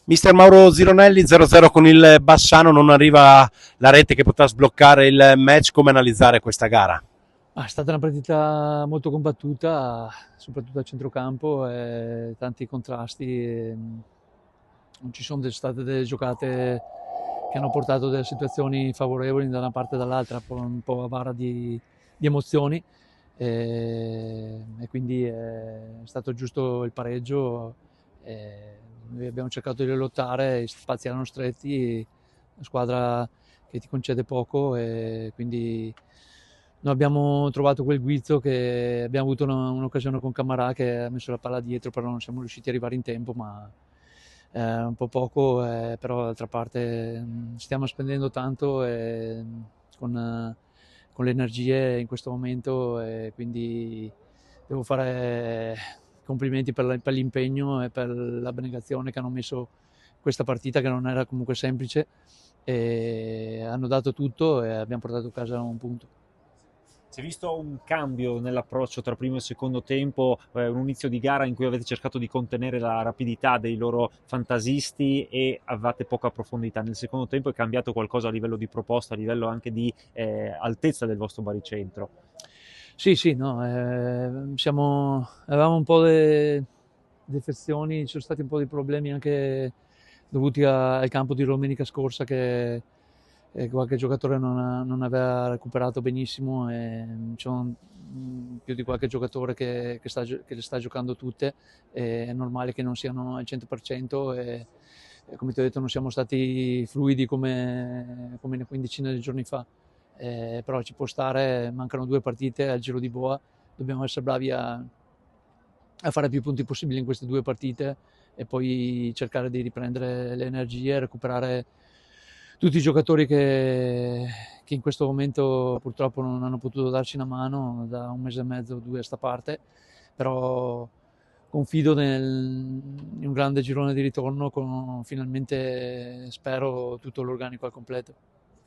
Mister Mauro Zironelli 0-0 con il Bassano, non arriva la rete che potrà sbloccare il match. Come analizzare questa gara? È stata una partita molto combattuta, soprattutto a centrocampo, tanti contrasti. Non ci sono state delle giocate che hanno portato delle situazioni favorevoli da una parte e dall'altra, un po' a bara di emozioni. E quindi è stato giusto il pareggio. Noi abbiamo cercato di lottare, gli spazi erano stretti, una squadra che ti concede poco e quindi noi abbiamo trovato quel guizzo, che abbiamo avuto un'occasione con Camarà che ha messo la palla dietro, però non siamo riusciti ad arrivare in tempo, ma un po' poco, però d'altra parte stiamo spendendo tanto con le energie in questo momento, e quindi devo fare complimenti per l'impegno e per l'abnegazione che hanno messo questa partita, che non era comunque semplice, e hanno dato tutto e abbiamo portato a casa un punto. Si è visto un cambio nell'approccio tra primo e secondo tempo, un inizio di gara in cui avete cercato di contenere la rapidità dei loro fantasisti e avevate poca profondità. Nel secondo tempo è cambiato qualcosa a livello di proposta, a livello anche di altezza del vostro baricentro. Sì, sì, no, avevamo un po' le defezioni, ci sono stati un po' di problemi anche dovuti al campo di domenica scorsa, che qualche giocatore non aveva recuperato benissimo, e c'è più di qualche giocatore che le sta giocando tutte, e è normale che non siano al 100%, e come ti ho detto non siamo stati fluidi come una quindicina di giorni fa. Però ci può stare, mancano 2 partite al giro di boa, dobbiamo essere bravi a fare più punti possibili in queste 2 partite e poi cercare di riprendere le energie, recuperare tutti i giocatori che in questo momento purtroppo non hanno potuto darci una mano da un mese e mezzo o 2 a sta parte, però confido in un grande girone di ritorno con finalmente, spero, tutto l'organico al completo.